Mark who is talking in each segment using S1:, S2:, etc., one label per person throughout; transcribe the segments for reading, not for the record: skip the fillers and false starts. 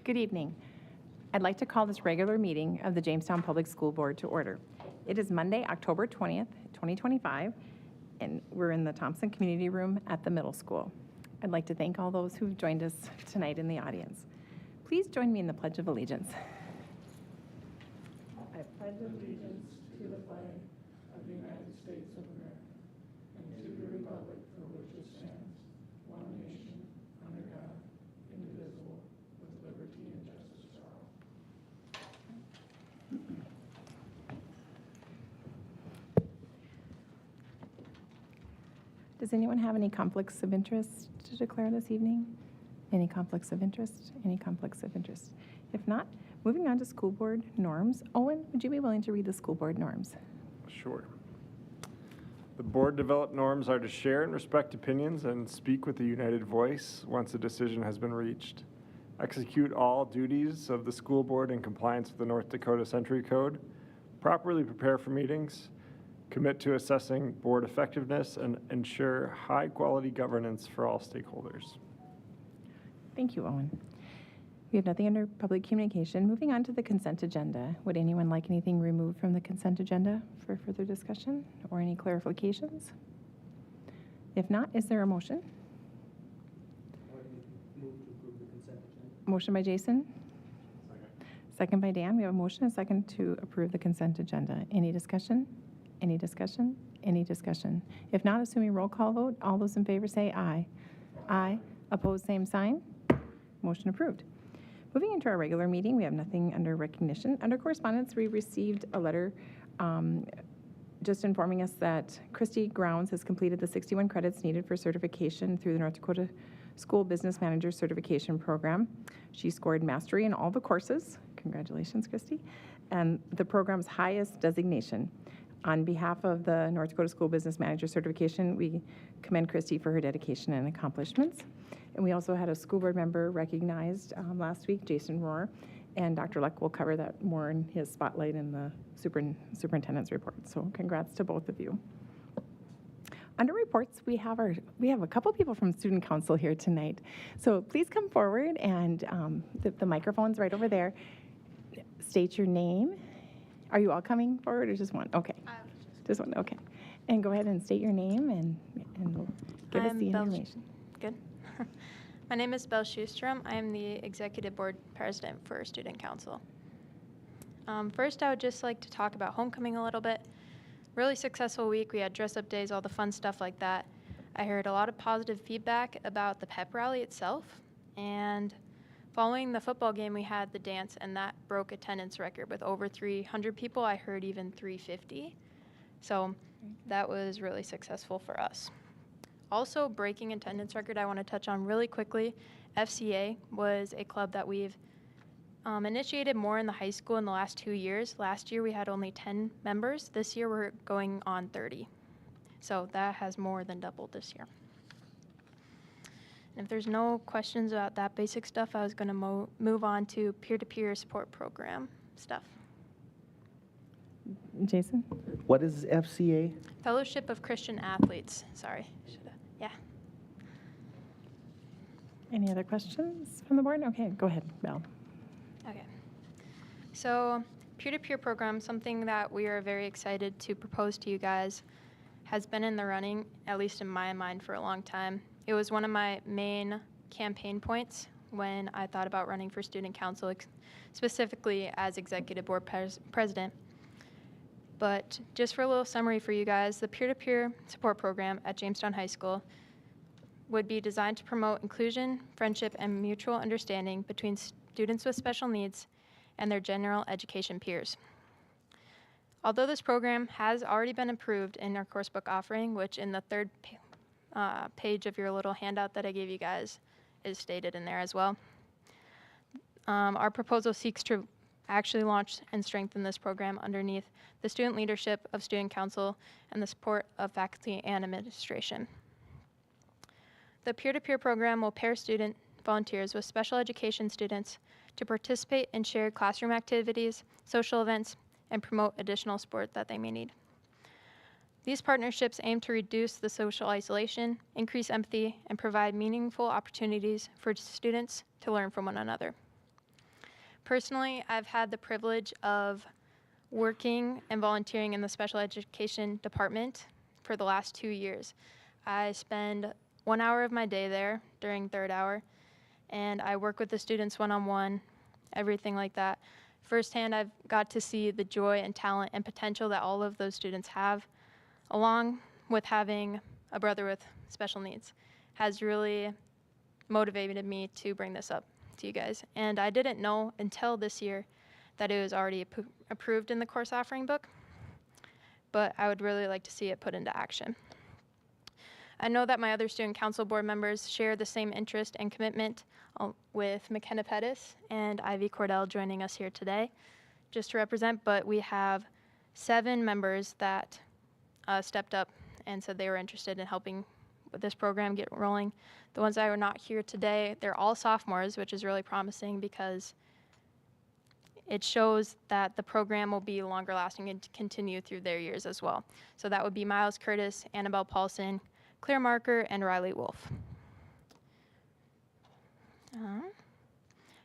S1: Good evening. I'd like to call this regular meeting of the Jamestown Public School Board to order. It is Monday, October 20th, 2025, and we're in the Thompson Community Room at the middle school. I'd like to thank all those who've joined us tonight in the audience. Please join me in the Pledge of Allegiance. I pledge allegiance to the flag of the United States of America and to the republic for which it stands, one nation, under God, indivisible, with liberty and justice for all. Does anyone have any conflicts of interest to declare this evening? Any conflicts of interest? Any conflicts of interest? If not, moving on to school board norms. Owen, would you be willing to read the school board norms?
S2: Sure. The board developed norms are to share and respect opinions and speak with a united voice once a decision has been reached. Execute all duties of the school board in compliance with the North Dakota Century Code. Properly prepare for meetings. Commit to assessing board effectiveness and ensure high-quality governance for all stakeholders.
S1: Thank you, Owen. We have nothing under public communication. Moving on to the consent agenda. Would anyone like anything removed from the consent agenda for further discussion or any clarifications? If not, is there a motion?
S3: Move to approve the consent agenda.
S1: Motion by Jason. Second by Dan. We have a motion and a second to approve the consent agenda. Any discussion? Any discussion? Any discussion? If not, assuming roll call vote, all those in favor say aye. Aye. Opposed, same sign. Motion approved. Moving into our regular meeting, we have nothing under recognition. Under correspondence, we received a letter just informing us that Christy Grounds has completed the 61 credits needed for certification through the North Dakota School Business Manager Certification Program. She scored mastery in all the courses. Congratulations, Christy. And the program's highest designation. On behalf of the North Dakota School Business Manager Certification, we commend Christy for her dedication and accomplishments. And we also had a school board member recognized last week, Jason Rohr, and Dr. Luck will cover that more in his spotlight in the superintendent's report. So congrats to both of you. Under reports, we have a couple people from Student Council here tonight. So please come forward, and the microphone's right over there. State your name. Are you all coming forward or just one? Okay. Just one, okay. And go ahead and state your name and give us the information.
S4: Good. My name is Belle Schustrom. I am the Executive Board President for Student Council. First, I would just like to talk about homecoming a little bit. Really successful week. We had dress-up days, all the fun stuff like that. I heard a lot of positive feedback about the pep rally itself, and following the football game, we had the dance, and that broke attendance record with over 300 people. I heard even 350. So that was really successful for us. Also, breaking attendance record I want to touch on really quickly. FCA was a club that we've initiated more in the high school in the last 2 years. Last year we had only 10 members. This year we're going on 30. So that has more than doubled this year. And if there's no questions about that basic stuff, I was going to move on to peer-to-peer support program stuff.
S1: Jason?
S3: What is FCA?
S4: Fellowship of Christian Athletes. Sorry. Yeah.
S1: Any other questions from the board? Okay, go ahead, Belle.
S4: Okay. So peer-to-peer program, something that we are very excited to propose to you guys, has been in the running, at least in my mind, for a long time. It was one of my main campaign points when I thought about running for student council, specifically as executive board president. But just for a little summary for you guys, the peer-to-peer support program at Jamestown High School would be designed to promote inclusion, friendship, and mutual understanding between students with special needs and their general education peers. Although this program has already been approved in our coursebook offering, which in the third page of your little handout that I gave you guys is stated in there as well. Our proposal seeks to actually launch and strengthen this program underneath the student leadership of Student Council and the support of faculty and administration. The peer-to-peer program will pair student volunteers with special education students to participate in shared classroom activities, social events, and promote additional support that they may need. These partnerships aim to reduce the social isolation, increase empathy, and provide meaningful opportunities for students to learn from one another. Personally, I've had the privilege of working and volunteering in the special education department for the last 2 years. I spend 1 hour of my day there during third hour, and I work with the students one-on-one, everything like that. Firsthand, I've got to see the joy and talent and potential that all of those students have, along with having a brother with special needs, has really motivated me to bring this up to you guys. And I didn't know until this year that it was already approved in the course offering book, but I would really like to see it put into action. I know that my other student council board members share the same interest and commitment with McKenna Pettis and Ivy Cordell joining us here today just to represent, but we have 7 members that stepped up and said they were interested in helping with this program get rolling. The ones that are not here today, they're all sophomores, which is really promising because it shows that the program will be longer lasting and continue through their years as well. So that would be Miles Curtis, Annabelle Paulson, Claire Marker, and Riley Wolf.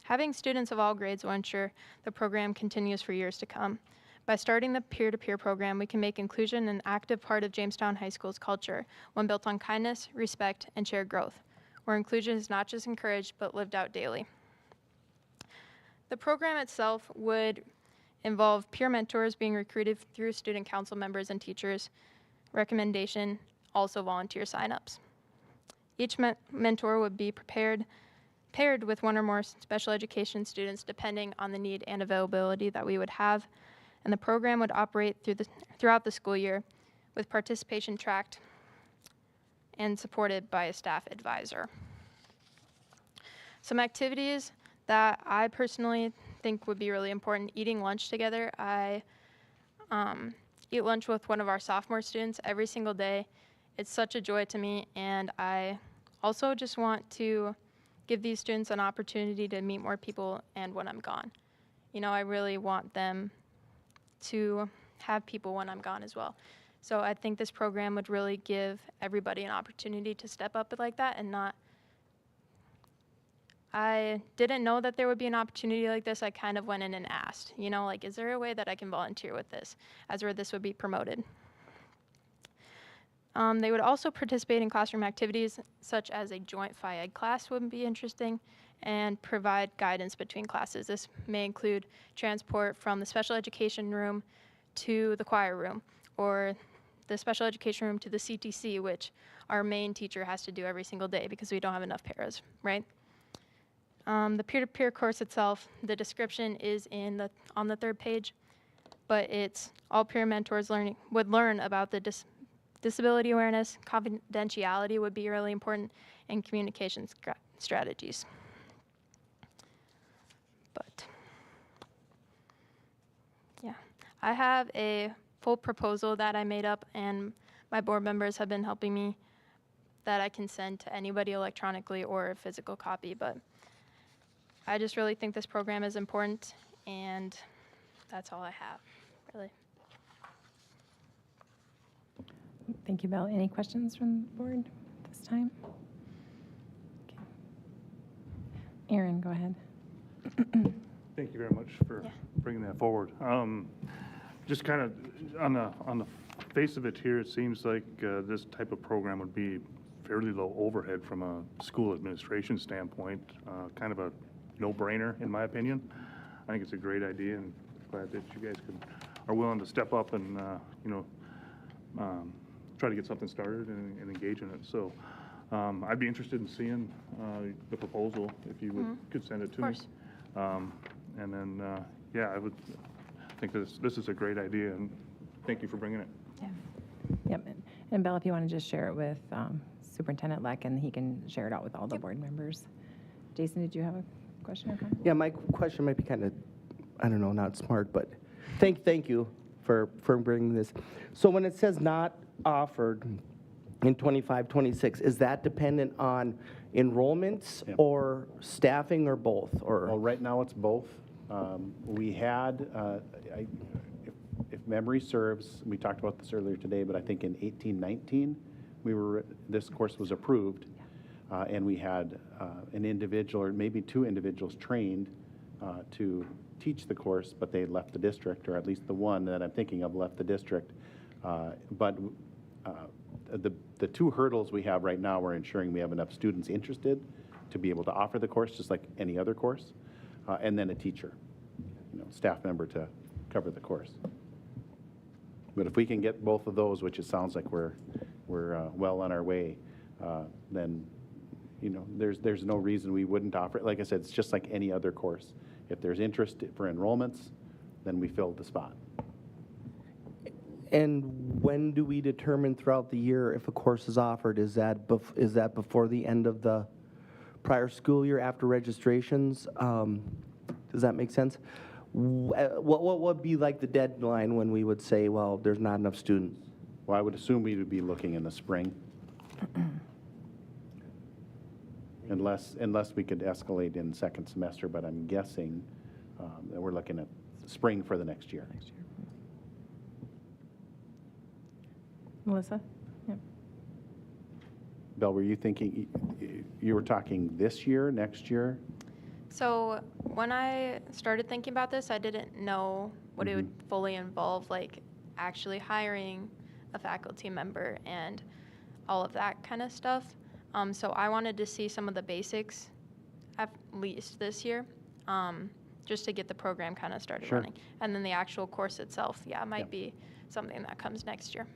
S4: Having students of all grades will ensure the program continues for years to come. By starting the peer-to-peer program, we can make inclusion an active part of Jamestown High School's culture, one built on kindness, respect, and shared growth, where inclusion is not just encouraged, but lived out daily. The program itself would involve peer mentors being recruited through student council members and teachers, recommendation, also volunteer signups. Each mentor would be paired with one or more special education students depending on the need and availability that we would have, and the program would operate throughout the school year with participation tracked and supported by a staff advisor. Some activities that I personally think would be really important: eating lunch together. I eat lunch with one of our sophomore students every single day. It's such a joy to me, and I also just want to give these students an opportunity to meet more people and when I'm gone. You know, I really want them to have people when I'm gone as well. So I think this program would really give everybody an opportunity to step up like that and not. I didn't know that there would be an opportunity like this. I kind of went in and asked, you know, like, is there a way that I can volunteer with this, as where this would be promoted? They would also participate in classroom activities such as a joint Phi-Ed class would be interesting, and provide guidance between classes. This may include transport from the special education room to the choir room, or the special education room to the CTC, which our main teacher has to do every single day because we don't have enough paras, right? The peer-to-peer course itself, the description is on the 3rd page, but it's all peer mentors would learn about the disability awareness, confidentiality would be really important, and communication strategies. But yeah, I have a full proposal that I made up, and my board members have been helping me, that I can send to anybody electronically or a physical copy. But I just really think this program is important, and that's all I have, really.
S1: Thank you, Belle. Any questions from the board this time? Okay. Aaron, go ahead.
S5: Thank you very much for bringing that forward. Just kind of on the face of it here, it seems like this type of program would be fairly low overhead from a school administration standpoint. Kind of a no-brainer, in my opinion. I think it's a great idea, and glad that you guys are willing to step up and try to get something started and engage in it. So I'd be interested in seeing the proposal if you could send it to me. And then, I would think this is a great idea, and thank you for bringing it.
S1: Yeah. Yep. And Belle, if you want to just share it with Superintendent Leck, and he can share it out with all the board members. Jason, did you have a question or comment?
S3: Yeah, my question might be kind of, I don't know, not smart, but thank you for bringing this. So when it says not offered in 25, 26, is that dependent on enrollments or staffing or both? Or
S6: Well, right now it's both. We had, if memory serves, we talked about this earlier today, but I think in 18, 19, this course was approved, and we had an individual or maybe 2 individuals trained to teach the course, but they left the district, or at least the one that I'm thinking of left the district. But the two hurdles we have right now are ensuring we have enough students interested to be able to offer the course, just like any other course, and then a teacher, staff member to cover the course. But if we can get both of those, which it sounds like we're well on our way, then there's no reason we wouldn't offer it. Like I said, it's just like any other course. If there's interest for enrollments, then we fill the spot.
S3: And when do we determine throughout the year if a course is offered? Is that before the end of the prior school year after registrations? Does that make sense? What would be like the deadline when we would say, well, there's not enough students?
S6: Well, I would assume we would be looking in the spring. Unless we could escalate in second semester, but I'm guessing that we're looking at spring for the next year.
S1: Melissa? Yep.
S6: Bill, were you thinking, you were talking this year, next year?
S4: So when I started thinking about this, I didn't know what it would fully involve, like actually hiring a faculty member and all of that kind of stuff. So I wanted to see some of the basics at least this year, just to get the program kind of started running. And then the actual course itself, might be something that comes next year.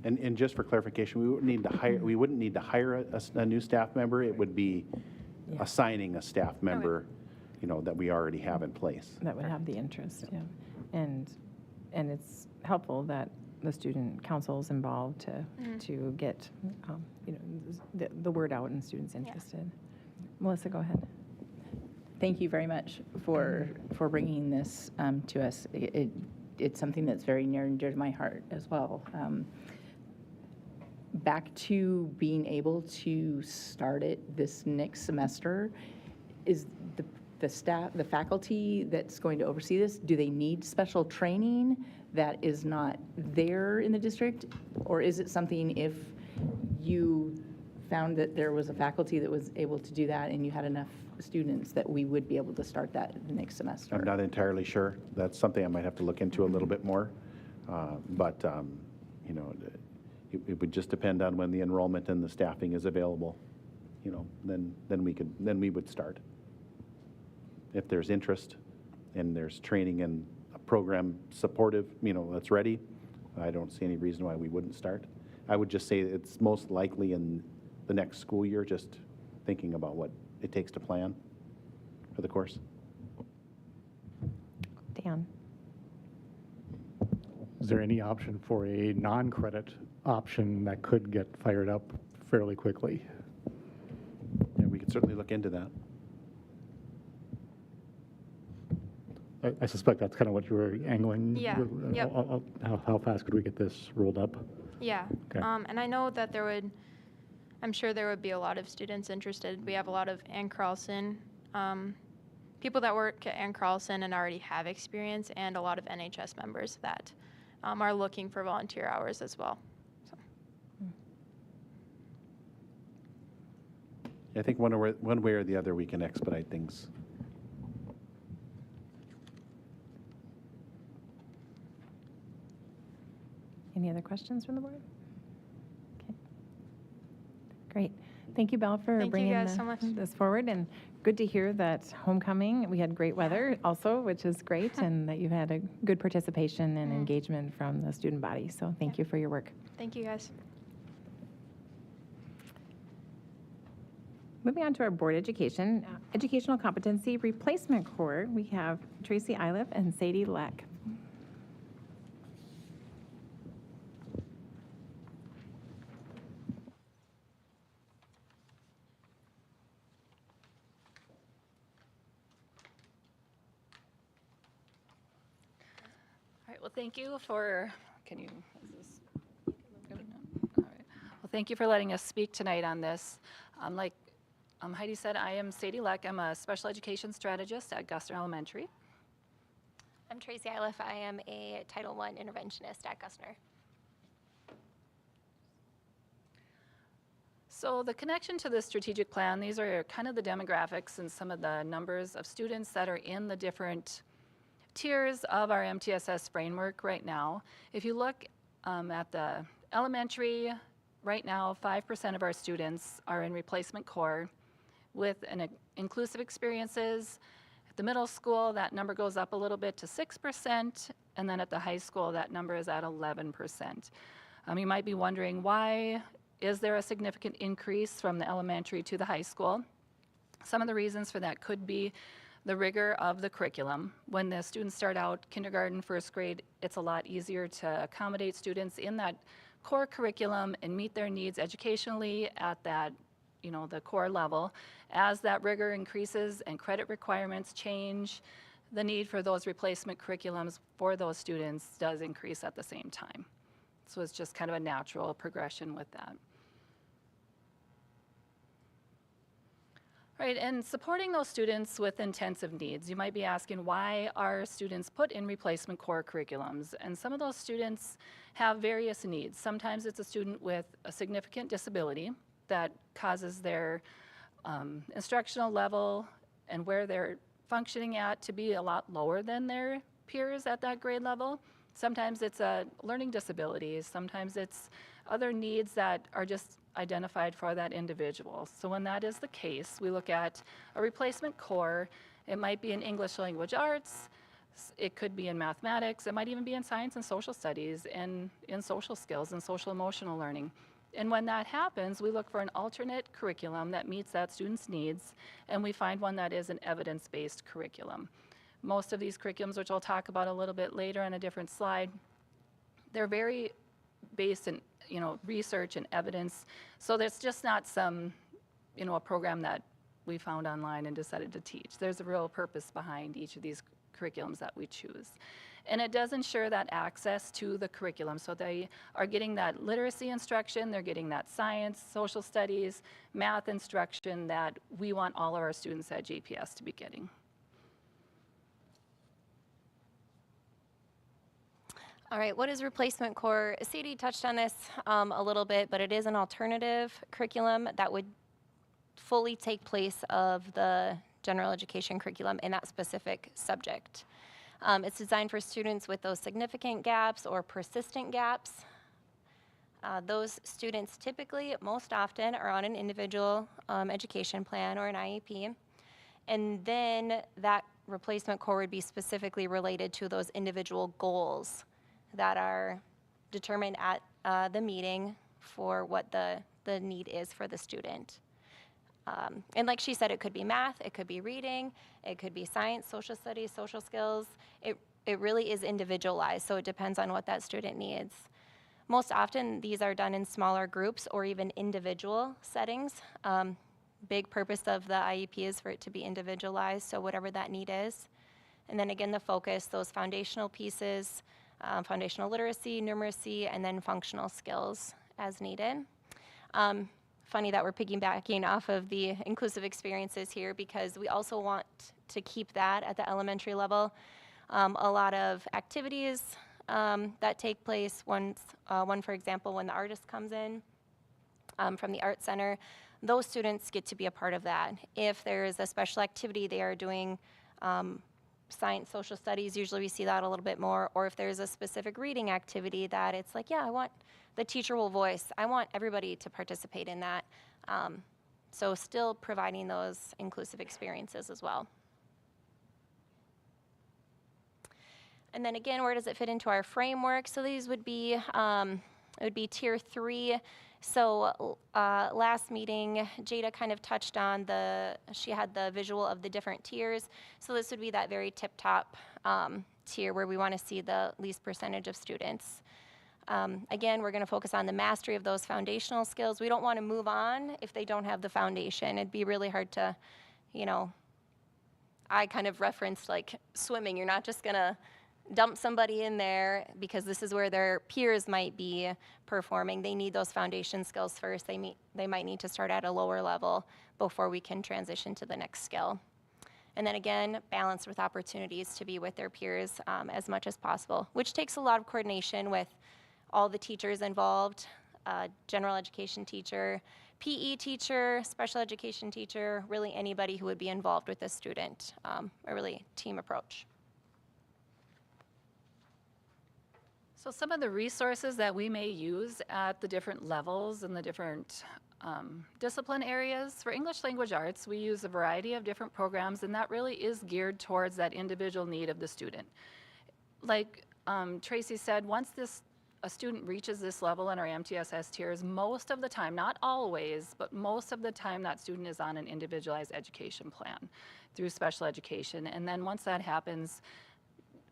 S6: And just for clarification, we wouldn't need to hire a new staff member. It would be assigning a staff member, that we already have in place.
S1: That would have the interest, yeah. And it's helpful that the student council is involved to get, the word out and students interested. Melissa, go ahead.
S7: Thank you very much for bringing this to us. It's something that's very near and dear to my heart as well. Back to being able to start it this next semester, is the staff, the faculty that's going to oversee this, do they need special training that is not there in the district? Or is it something if you found that there was a faculty that was able to do that and you had enough students that we would be able to start that the next semester?
S6: I'm not entirely sure. That's something I might have to look into a little bit more. It would just depend on when the enrollment and the staffing is available. Then we would start. If there's interest and there's training and a program supportive, that's ready, I don't see any reason why we wouldn't start. I would just say it's most likely in the next school year, just thinking about what it takes to plan for the course.
S1: Dan?
S8: Is there any option for a non-credit option that could get fired up fairly quickly?
S6: Yeah, we could certainly look into that.
S8: I suspect that's kind of what you were angling.
S4: Yeah, yep.
S8: How fast could we get this rolled up?
S4: Yeah,
S8: Okay.
S4: and I know that I'm sure there would be a lot of students interested. We have a lot of Ann Carlson, people that work at Ann Carlson and already have experience, and a lot of NHS members that are looking for volunteer hours as well. So.
S6: I think one way or the other we can expedite things.
S1: Any other questions from the board? Okay. Great. Thank you, Belle, for
S4: Thank you
S1: bringing
S4: guys so much.
S1: this forward. And good to hear that homecoming, we had great weather also, which is great, and that you've had a good participation and engagement from the student body. So thank you for your work.
S4: Thank you, guys.
S1: Moving on to our board education, educational competency replacement corps, we have Tracy Iliff and Sadie Leck.
S9: All right, well, thank you for, is this good enough? All right. Well, thank you for letting us speak tonight on this. Like Heidi said, I am Sadie Leck. I'm a special education strategist at Gusner Elementary.
S10: I'm Tracy Iliff. I am a Title I interventionist at Gusner.
S9: So the connection to the strategic plan, these are kind of the demographics and some of the numbers of students that are in the different tiers of our MTSS framework right now. If you look at the elementary, right now 5% of our students are in replacement core with inclusive experiences. At the middle school, that number goes up a little bit to 6%, and then at the high school, that number is at 11%. You might be wondering, why is there a significant increase from the elementary to the high school? Some of the reasons for that could be the rigor of the curriculum. When the students start out kindergarten, first grade, it's a lot easier to accommodate students in that core curriculum and meet their needs educationally at that, the core level. As that rigor increases and credit requirements change, the need for those replacement curriculums for those students does increase at the same time. So it's just kind of a natural progression with that. Right, and supporting those students with intensive needs. You might be asking, why are students put in replacement core curriculums? And some of those students have various needs. Sometimes it's a student with a significant disability that causes their instructional level and where they're functioning at to be a lot lower than their peers at that grade level. Sometimes it's a learning disability. Sometimes it's other needs that are just identified for that individual. So when that is the case, we look at a replacement core. It might be in English language arts, it could be in mathematics, it might even be in science and social studies, and in social skills and social emotional learning. And when that happens, we look for an alternate curriculum that meets that student's needs, and we find one that is an evidence-based curriculum. Most of these curriculums, which I'll talk about a little bit later on a different slide, they're very based in research and evidence. So there's just not some, a program that we found online and decided to teach. There's a real purpose behind each of these curriculums that we choose. And it does ensure that access to the curriculum. So they are getting that literacy instruction, they're getting that science, social studies, math instruction that we want all of our students at JPS to be getting.
S10: All right, what is replacement core? Sadie touched on this a little bit, but it is an alternative curriculum that would fully take place of the general education curriculum in that specific subject. It's designed for students with those significant gaps or persistent gaps. Those students typically, most often, are on an individual education plan or an IEP. And then that replacement core would be specifically related to those individual goals that are determined at the meeting for what the need is for the student. And like she said, it could be math, it could be reading, it could be science, social studies, social skills. It really is individualized, so it depends on what that student needs. Most often, these are done in smaller groups or even individual settings. Big purpose of the IEP is for it to be individualized, so whatever that need is. And then again, the focus, those foundational pieces, foundational literacy, numeracy, and then functional skills as needed. Funny that we're piggybacking off of the inclusive experiences here, because we also want to keep that at the elementary level. A lot of activities that take place. One, for example, when the artist comes in from the art center, those students get to be a part of that. If there is a special activity they are doing, science, social studies, usually we see that a little bit more, or if there's a specific reading activity that it's like, yeah, the teacher will voice, I want everybody to participate in that. So still providing those inclusive experiences as well. And then again, where does it fit into our framework? So these would be, it would be tier 3. So last meeting, Jada kind of touched on she had the visual of the different tiers. So this would be that very tip-top tier where we want to see the least percentage of students. Again, we're going to focus on the mastery of those foundational skills. We don't want to move on if they don't have the foundation. It'd be really hard to, I kind of referenced like swimming. You're not just going to dump somebody in there because this is where their peers might be performing. They need those foundation skills first. They might need to start at a lower level before we can transition to the next skill. And then again, balance with opportunities to be with their peers as much as possible, which takes a lot of coordination with all the teachers involved, general education teacher, PE teacher, special education teacher, really anybody who would be involved with a student, a really team approach.
S9: So some of the resources that we may use at the different levels and the different discipline areas, for English language arts, we use a variety of different programs, and that really is geared towards that individual need of the student. Like Tracy said, once a student reaches this level in our MTSS tiers, most of the time, not always, but most of the time that student is on an individualized education plan through special education. And then once that happens,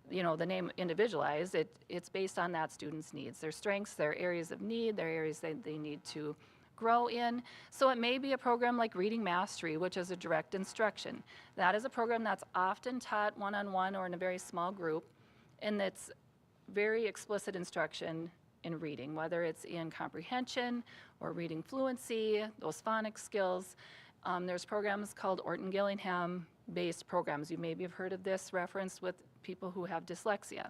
S9: you know, the name individualized, it's based on that student's needs, their strengths, their areas of need, their areas that they need to grow in. So it may be a program like Reading Mastery, which is a direct instruction. That is a program that's often taught one-on-one or in a very small group, and it's very explicit instruction in reading, whether it's in comprehension or reading fluency, those phonics skills. There's programs called Orton-Gillingham-based programs. You maybe have heard of this referenced with people who have dyslexia.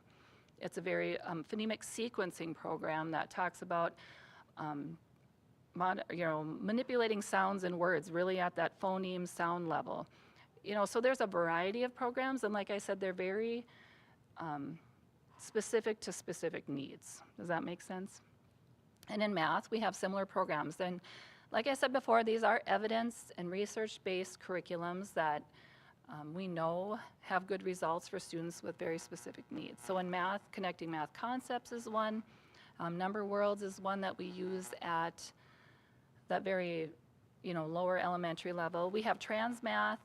S9: It's a very phonemic sequencing program that talks about manipulating sounds and words really at that phoneme sound level. You know, so there's a variety of programs, and like I said, they're very specific to specific needs. Does that make sense? And in math, we have similar programs. And like I said before, these are evidence and research-based curriculums that we know have good results for students with very specific needs. So in math, Connecting Math Concepts is one. Number Worlds is one that we use at that very, lower elementary level. We have Trans Math,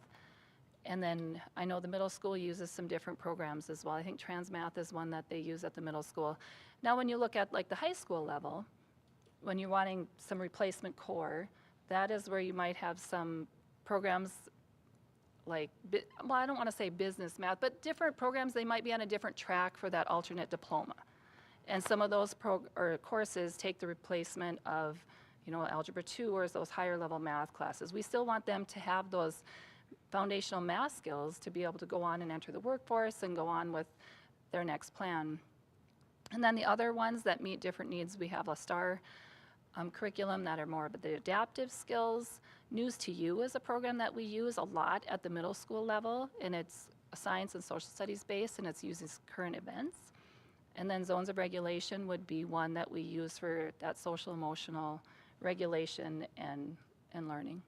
S9: and then I know the middle school uses some different programs as well. I think Trans Math is one that they use at the middle school. Now when you look at like the high school level, when you're wanting some replacement core, that is where you might have some programs like, well, I don't want to say business math, but different programs, they might be on a different track for that alternate diploma. And some of those courses take the replacement of, Algebra 2 or those higher level math classes. We still want them to have those foundational math skills to be able to go on and enter the workforce and go on with their next plan. And then the other ones that meet different needs, we have a STAR curriculum that are more of the adaptive skills. News to You is a program that we use a lot at the middle school level, and it's a science and social studies based, and it uses current events. And then Zones of Regulation would be one that we use for that social emotional regulation and learning.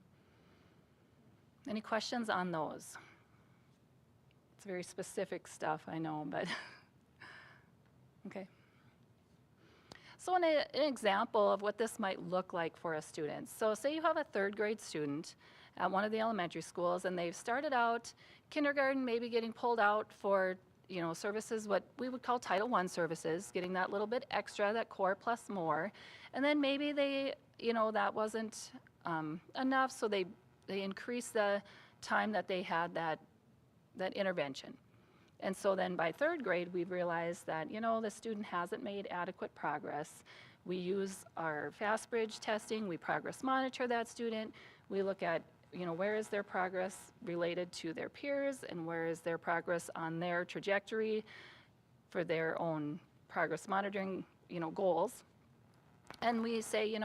S9: Any questions on those? It's very specific stuff, I know, but okay. So an example of what this might look like for a student. So say you have a third grade student at one of the elementary schools, and they've started out kindergarten, maybe getting pulled out for services, what we would call Title I services, getting that little bit extra, that core plus more. And then maybe they, that wasn't enough, so they increased the time that they had that intervention. And so then by third grade, we've realized that, the student hasn't made adequate progress. We use our fast bridge testing, we progress monitor that student, we look at where is their progress related to their peers, and where is their progress on their trajectory for their own progress monitoring, goals. And we say,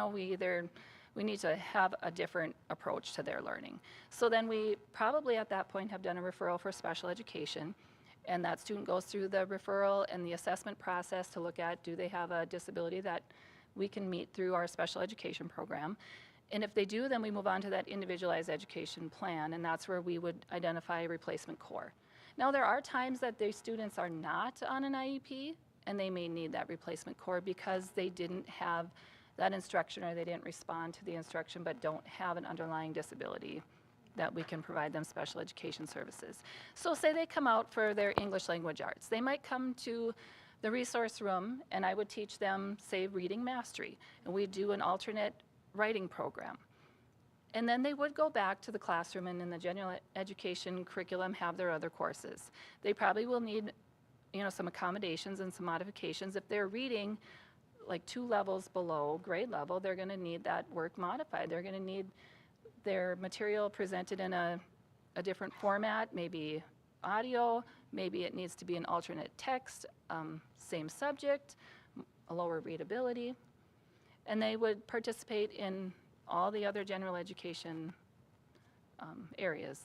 S9: we need to have a different approach to their learning. So then we probably at that point have done a referral for special education, and that student goes through the referral and the assessment process to look at, do they have a disability that we can meet through our special education program? And if they do, then we move on to that individualized education plan, and that's where we would identify a replacement core. Now, there are times that these students are not on an IEP, and they may need that replacement core because they didn't have that instruction or they didn't respond to the instruction but don't have an underlying disability that we can provide them special education services. So say they come out for their English language arts. They might come to the resource room, and I would teach them, say, Reading Mastery, and we do an alternate writing program. And then they would go back to the classroom and in the general education curriculum have their other courses. They probably will need, some accommodations and some modifications. If they're reading like 2 levels below grade level, they're going to need that work modified. They're going to need their material presented in a different format, maybe audio, maybe it needs to be an alternate text, same subject, a lower readability. And they would participate in all the other general education areas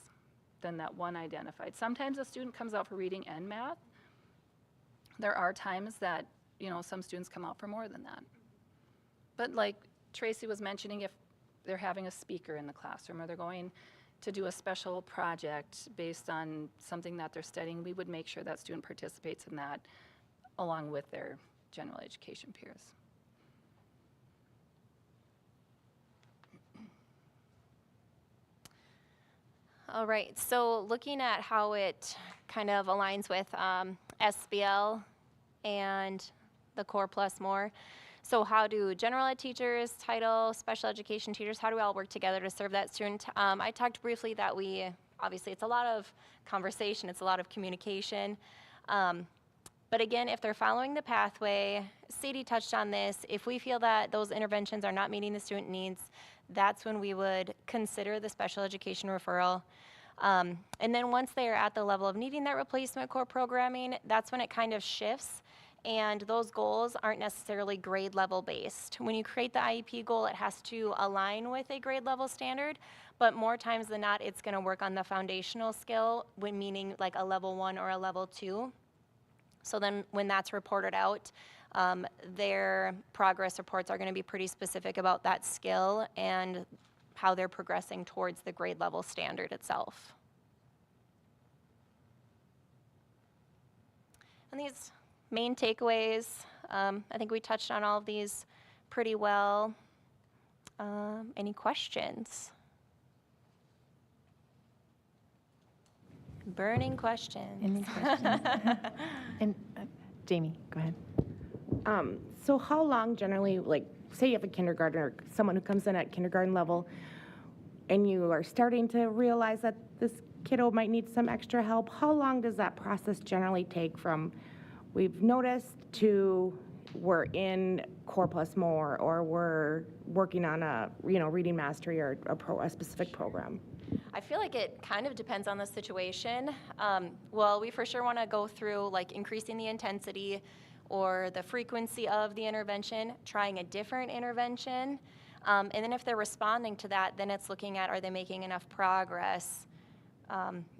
S9: than that one identified. Sometimes a student comes out for reading and math. There are times that, some students come out for more than that. But like Tracy was mentioning, if they're having a speaker in the classroom or they're going to do a special project based on something that they're studying, we would make sure that student participates in that along with their general education peers.
S10: All right, so looking at how it kind of aligns with SBL and the Core Plus More. So how do general ed teachers, title, special education teachers, how do we all work together to serve that student? I talked briefly that obviously it's a lot of conversation, it's a lot of communication. But again, if they're following the pathway, Sadie touched on this, if we feel that those interventions are not meeting the student needs, that's when we would consider the special education referral. And then once they are at the level of needing that replacement core programming, that's when it kind of shifts. And those goals aren't necessarily grade level based. When you create the IEP goal, it has to align with a grade level standard, but more times than not, it's gonna work on the foundational skill, meaning like a level 1 or a level 2. So then when that's reported out, their progress reports are gonna be pretty specific about that skill and how they're progressing towards the grade level standard itself. And these main takeaways, I think we touched on all of these pretty well. Any questions? Burning questions.
S1: Any questions? And Jamie, go ahead.
S11: So how long generally, like, say you have a kindergartner, or someone who comes in at kindergarten level, and you are starting to realize that this kiddo might need some extra help, how long does that process generally take from we've noticed to we're in Core Plus More, or we're working on a, reading mastery or a specific program?
S10: I feel like it kind of depends on the situation. Well, we for sure want to go through like increasing the intensity or the frequency of the intervention, trying a different intervention. And then if they're responding to that, then it's looking at, are they making enough progress?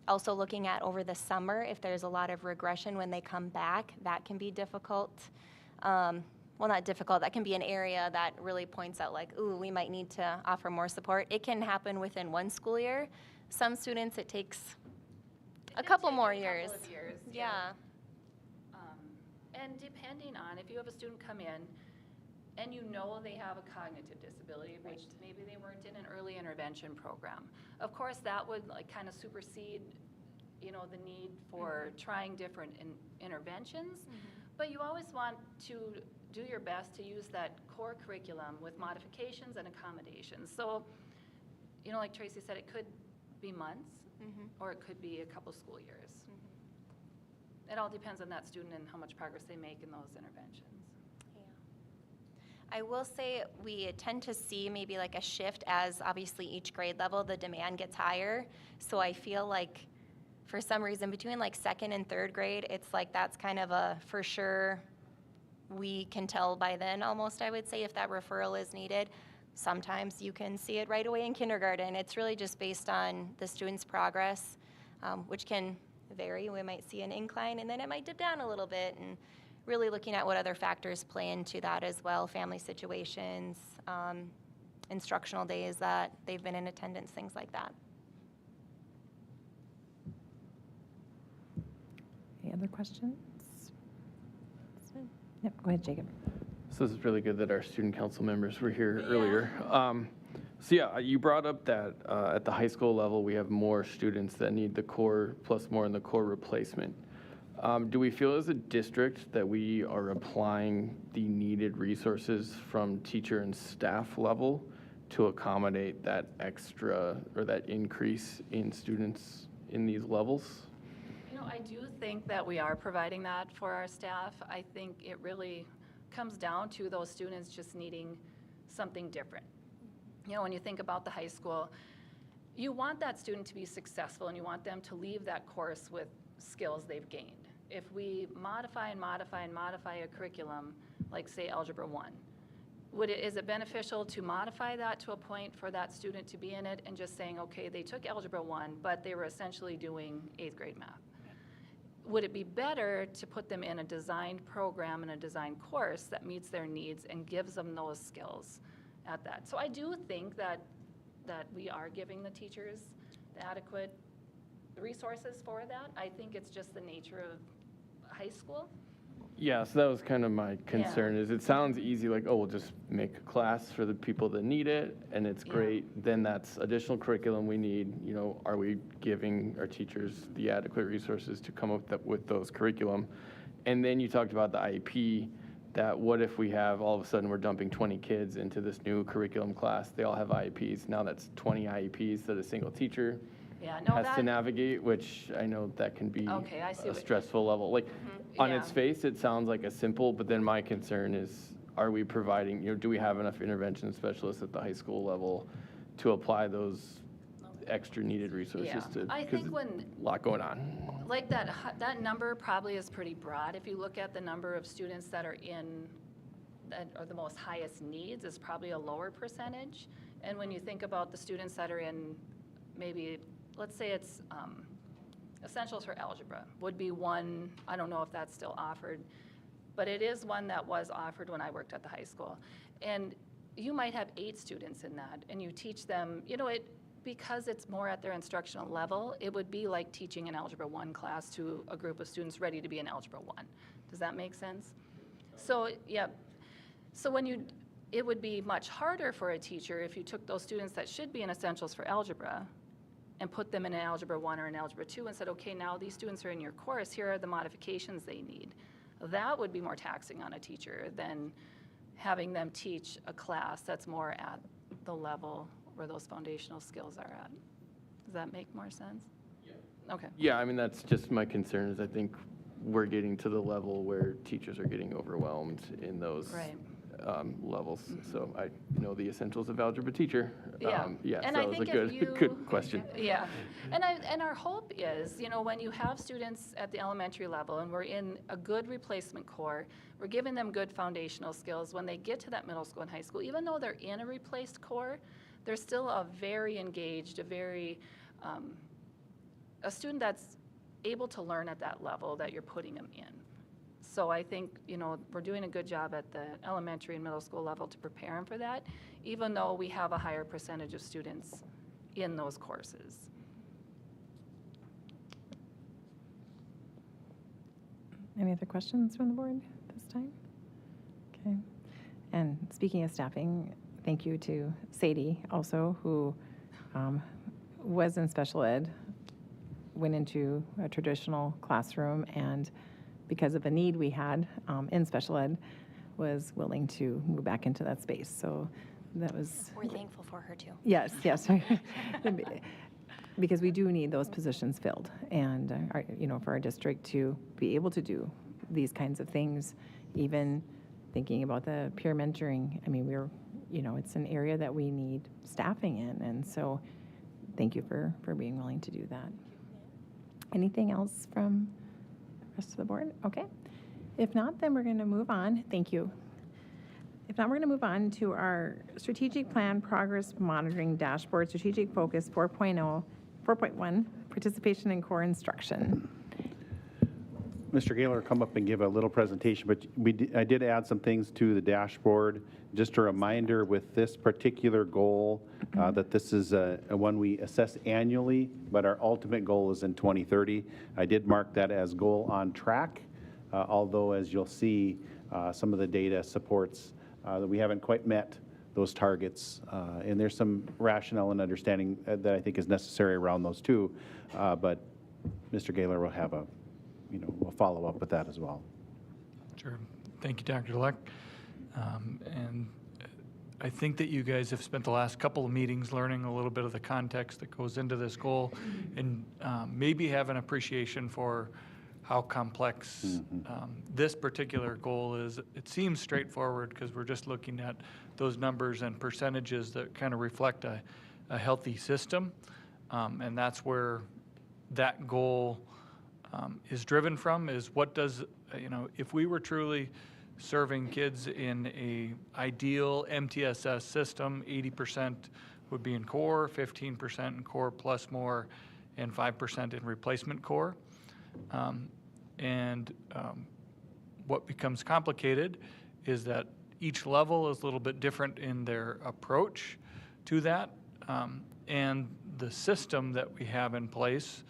S10: Also looking at over the summer, if there's a lot of regression when they come back, that can be difficult. Well, not difficult, that can be an area that really points out like, ooh, we might need to offer more support. It can happen within one school year. Some students, it takes a couple more years. Yeah.
S9: And depending on, if you have a student come in and you know they have a cognitive disability, which maybe they weren't in an early intervention program, of course that would like kind of supersede, the need for trying different interventions. But you always want to do your best to use that core curriculum with modifications and accommodations. So, like Tracy said, it could be months or it could be a couple school years. It all depends on that student and how much progress they make in those interventions.
S10: I will say we tend to see maybe like a shift as obviously each grade level, the demand gets higher. So I feel like for some reason between like second and third grade, it's like that's kind of a for sure, we can tell by then almost, I would say, if that referral is needed. Sometimes you can see it right away in kindergarten. It's really just based on the student's progress, which can vary. We might see an incline and then it might dip down a little bit, and really looking at what other factors play into that as well, family situations, instructional days that they've been in attendance, things like that.
S1: Any other questions? Yep, go ahead, Jacob.
S12: So this is really good that our student council members were here earlier. So yeah, you brought up that at the high school level, we have more students that need the Core Plus More and the core replacement. Do we feel as a district that we are applying the needed resources from teacher and staff level to accommodate that extra or that increase in students in these levels?
S9: I do think that we are providing that for our staff. I think it really comes down to those students just needing something different. When you think about the high school, you want that student to be successful and you want them to leave that course with skills they've gained. If we modify and modify and modify a curriculum, like say Algebra 1, is it beneficial to modify that to a point for that student to be in it and just saying, okay, they took Algebra 1, but they were essentially doing 8th grade math? Would it be better to put them in a designed program and a designed course that meets their needs and gives them those skills at that? So I do think that we are giving the teachers the adequate resources for that. I think it's just the nature of high school.
S12: Yeah, so that was kind of my concern, is it sounds easy, like, oh, we'll just make a class for the people that need it, and it's great. Then that's additional curriculum we need. You know, are we giving our teachers the adequate resources to come up with those curriculum? And then you talked about the IEP, that what if we have, all of a sudden, we're dumping 20 kids into this new curriculum class. They all have IEPs. Now that's 20 IEPs that a single teacher has to navigate, which I know that can be a stressful level. Like, on its face, it sounds like a simple, but then my concern is, are we providing, you know, do we have enough intervention specialists at the high school level to apply those extra needed resources to,
S9: I think when,
S12: a lot going on.
S9: like that number probably is pretty broad. If you look at the number of students that are that are the most highest needs, is probably a lower percentage. And when you think about the students that are in, maybe, let's say it's Essentials for Algebra would be one. I don't know if that's still offered, but it is one that was offered when I worked at the high school. And you might have 8 students in that, and you teach them, you know, because it's more at their instructional level, it would be like teaching an Algebra 1 class to a group of students ready to be in Algebra 1. Does that make sense? So, yeah. So it would be much harder for a teacher if you took those students that should be in Essentials for Algebra and put them in an Algebra 1 or an Algebra 2 and said, okay, now these students are in your course, here are the modifications they need. That would be more taxing on a teacher than having them teach a class that's more at the level where those foundational skills are at. Does that make more sense? Yeah. Okay.
S12: Yeah, I mean, that's just my concern, is I think we're getting to the level where teachers are getting overwhelmed in those levels. So I know the essentials of algebra teacher.
S9: Yeah, and
S12: so
S9: I
S12: that was
S9: think
S12: a good question.
S9: Yeah, and our hope is, you know, when you have students at the elementary level and we're in a good replacement core, we're giving them good foundational skills. When they get to that middle school and high school, even though they're in a replaced core, they're still a very engaged, a student that's able to learn at that level that you're putting them in. So I think, you know, we're doing a good job at the elementary and middle school level to prepare them for that, even though we have a higher percentage of students in those courses.
S1: Any other questions from the board this time? Okay. And speaking of staffing, thank you to Sadie also, who was in special ed, went into a traditional classroom, and because of a need we had in special ed, was willing to move back into that space. So that was...
S10: We're thankful for her too.
S1: Yes, yes. Because we do need those positions filled, and you know, for our district to be able to do these kinds of things, even thinking about the peer mentoring. I mean, you know, it's an area that we need staffing in, and so thank you for being willing to do that. Anything else from the rest of the board? Okay. If not, then we're going to move on. Thank you. If not, we're going to move on to our strategic plan progress monitoring dashboard, strategic focus 4.1, participation in core instruction.
S6: Mr. Gaylor come up and give a little presentation, but I did add some things to the dashboard. Just a reminder with this particular goal that this is a one we assess annually, but our ultimate goal is in 2030. I did mark that as goal on track, although as you'll see, some of the data supports that we haven't quite met those targets. And there's some rationale and understanding that I think is necessary around those too. But Mr. Gaylor will have we'll follow up with that as well.
S13: Sure. Thank you, Dr. Leck. And I think that you guys have spent the last couple of meetings learning a little bit of the context that goes into this goal, and maybe have an appreciation for how complex this particular goal is. It seems straightforward because we're just looking at those numbers and percentages that kind of reflect a healthy system, and that's where that goal is driven from, is what does, if we were truly serving kids in a ideal MTSS system. 80% would be in core, 15% in core plus more, and 5% in replacement core. What becomes complicated is that each level is a little bit different in their approach to that. And the system that we have in place,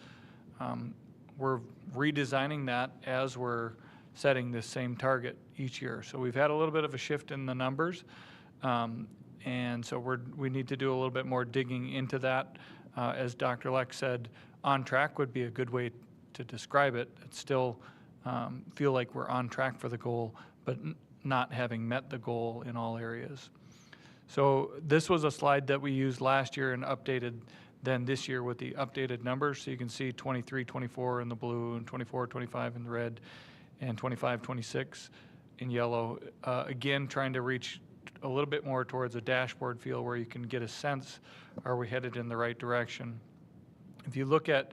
S13: we're redesigning that as we're setting this same target each year. So we've had a little bit of a shift in the numbers. And so we need to do a little bit more digging into that. As Dr. Leck said, on track would be a good way to describe it. It's still feel like we're on track for the goal, but not having met the goal in all areas. So this was a slide that we used last year and updated then this year with the updated numbers. So you can see 23, 24 in the blue, and 24, 25 in the red, and 25, 26 in yellow. Again, trying to reach a little bit more towards a dashboard feel where you can get a sense, are we headed in the right direction? If you look at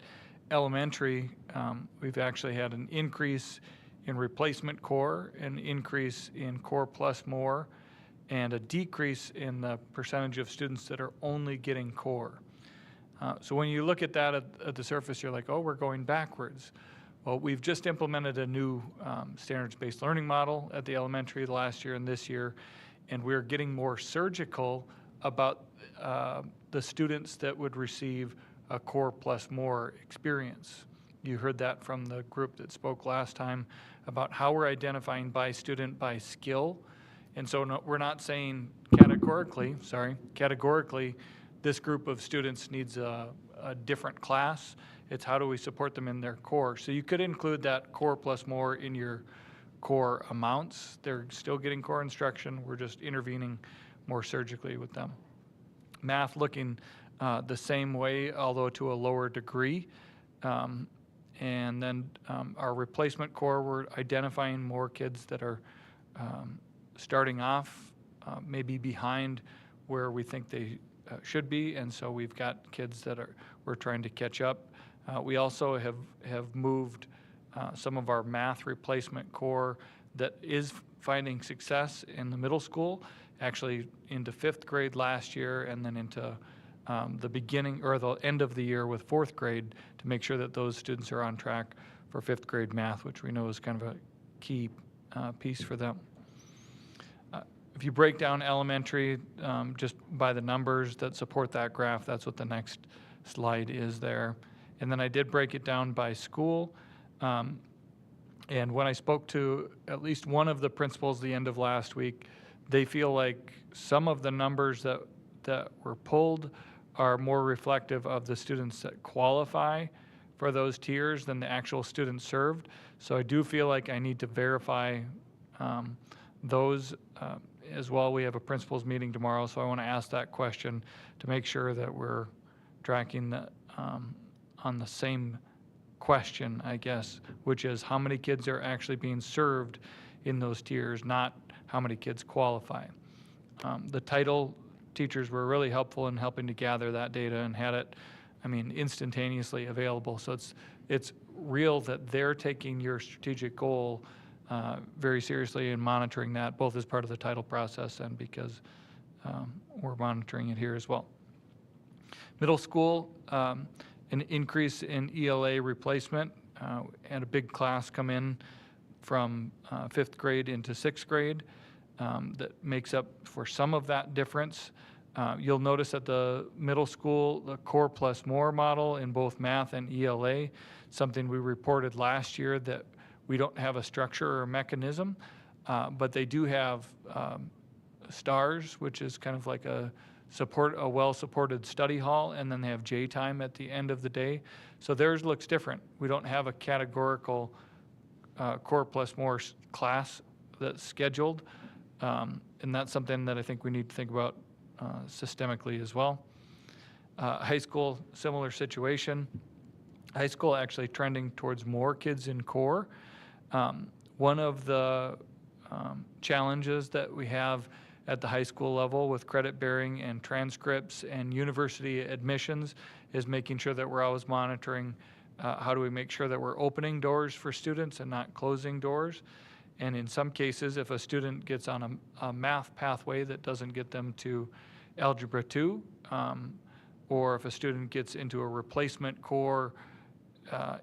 S13: elementary, we've actually had an increase in replacement core, an increase in core plus more, and a decrease in the percentage of students that are only getting core. So when you look at that at the surface, you're like, oh, we're going backwards. Well, we've just implemented a new standards-based learning model at the elementary last year and this year, and we're getting more surgical about the students that would receive a core plus more experience. You heard that from the group that spoke last time about how we're identifying by student by skill. And so no, we're not saying categorically, this group of students needs a different class. It's how do we support them in their core. So you could include that core plus more in your core amounts. They're still getting core instruction. We're just intervening more surgically with them. Math looking the same way, although to a lower degree. And then our replacement core, we're identifying more kids that are starting off maybe behind where we think they should be, and so we've got kids that we're trying to catch up. We also have moved some of our math replacement core that is finding success in the middle school, actually into 5th grade last year, and then into the beginning or the end of the year with 4th grade to make sure that those students are on track for 5th grade math, which we know is kind of a key piece for them. If you break down elementary just by the numbers that support that graph, that's what the next slide is there. And then I did break it down by school. And when I spoke to at least one of the principals the end of last week, they feel like some of the numbers that were pulled are more reflective of the students that qualify for those tiers than the actual students served. So I do feel like I need to verify those as well. We have a principals meeting tomorrow, so I want to ask that question to make sure that we're tracking on the same question, I guess, which is how many kids are actually being served in those tiers, not how many kids qualify. The title teachers were really helpful in helping to gather that data and had it, instantaneously available. So it's real that they're taking your strategic goal very seriously and monitoring that, both as part of the title process and because we're monitoring it here as well. Middle school, an increase in ELA replacement, and a big class come in from 5th grade into 6th grade that makes up for some of that difference. You'll notice at the middle school, the core plus more model in both math and ELA, something we reported last year that we don't have a structure or mechanism, but they do have STARS, which is kind of like a well-supported study hall, and then they have J time at the end of the day. So theirs looks different. We don't have a categorical core plus more class that's scheduled, and that's something that I think we need to think about systemically as well. High school, similar situation. High school actually trending towards more kids in core. One of the challenges that we have at the high school level with credit bearing and transcripts and university admissions is making sure that we're always monitoring how do we make sure that we're opening doors for students and not closing doors. And in some cases, if a student gets on a math pathway that doesn't get them to Algebra 2, or if a student gets into a replacement core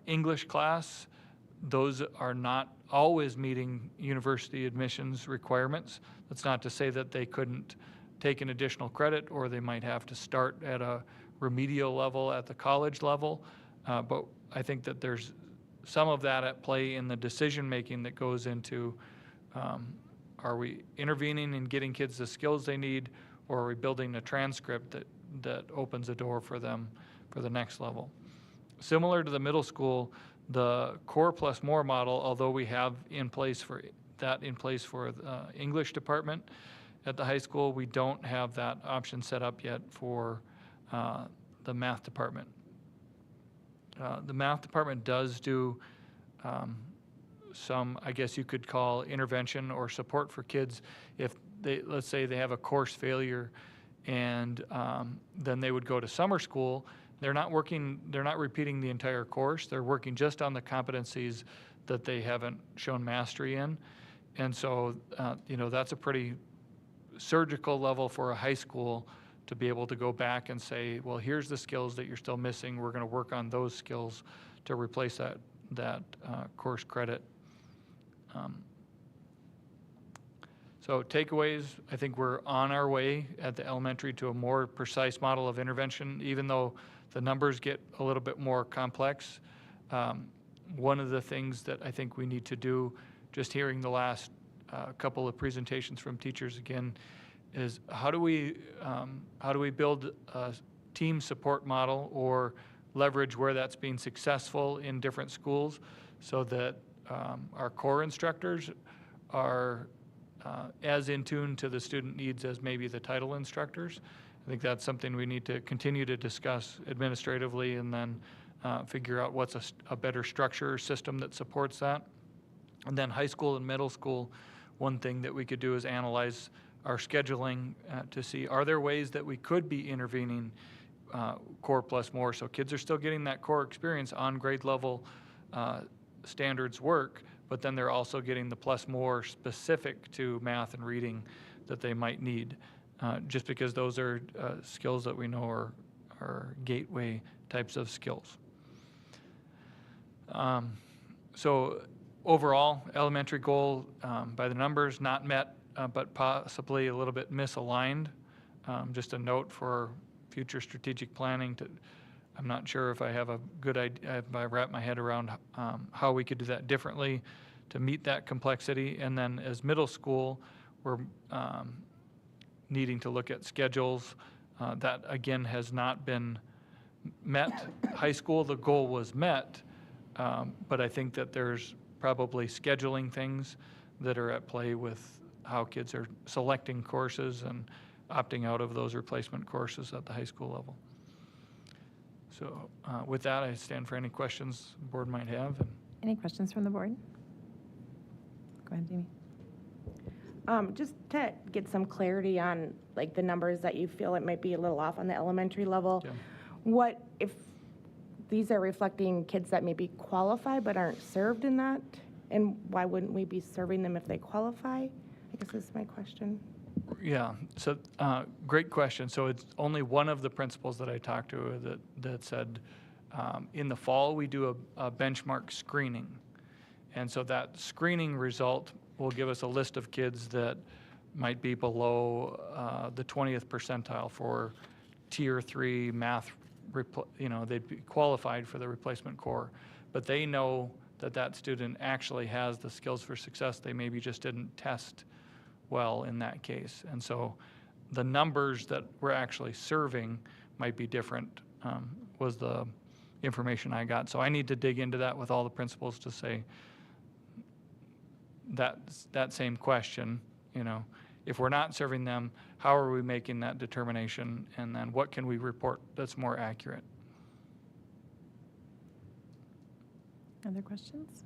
S13: English class, those are not always meeting university admissions requirements. That's not to say that they couldn't take an additional credit, or they might have to start at a remedial level at the college level. But I think that there's some of that at play in the decision-making that goes into, are we intervening and getting kids the skills they need, or are we building a transcript that opens a door for them for the next level? Similar to the middle school, the Core Plus More model, although we have in place for the English department at the high school, we don't have that option set up yet for the math department. The math department does do some, I guess you could call, intervention or support for kids if they, let's say they have a course failure, and then they would go to summer school. They're not repeating the entire course. They're working just on the competencies that they haven't shown mastery in. And so, that's a pretty surgical level for a high school to be able to go back and say, well, here's the skills that you're still missing. We're going to work on those skills to replace that course credit. So takeaways, I think we're on our way at the elementary to a more precise model of intervention, even though the numbers get a little bit more complex. One of the things that I think we need to do, just hearing the last couple of presentations from teachers again, is how do we build a team support model or leverage where that's being successful in different schools, so that our core instructors are as in tune to the student needs as maybe the title instructors. I think that's something we need to continue to discuss administratively, and then figure out what's a better structure or system that supports that. And then high school and middle school, one thing that we could do is analyze our scheduling to see, are there ways that we could be intervening Core Plus More, so kids are still getting that core experience on grade level standards work, but then they're also getting the Plus More specific to math and reading that they might need, just because those are skills that we know are gateway types of skills. So overall, elementary goal by the numbers not met, but possibly a little bit misaligned. Just a note for future strategic planning. I'm not sure if I have a good idea, if I wrap my head around how we could do that differently to meet that complexity. And then as middle school, we're needing to look at schedules. That again has not been met. High school, the goal was met, but I think that there's probably scheduling things that are at play with how kids are selecting courses and opting out of those replacement courses at the high school level. So with that, I stand for any questions the board might have.
S1: Any questions from the board? Go ahead, Jamie.
S11: Just to get some clarity on like the numbers that you feel it might be a little off on the elementary level.
S13: Yeah.
S11: What if these are reflecting kids that maybe qualify but aren't served in that? And why wouldn't we be serving them if they qualify? I guess that's my question.
S13: Yeah, so great question. So it's only one of the principals that I talked to that said, in the fall, we do a benchmark screening. And so that screening result will give us a list of kids that might be below the 20th percentile for Tier 3 math, they'd be qualified for the replacement core. But they know that student actually has the skills for success. They maybe just didn't test well in that case. And so the numbers that we're actually serving might be different, was the information I got. So I need to dig into that with all the principals to say that same question, if we're not serving them, how are we making that determination? And then what can we report that's more accurate?
S1: Other questions?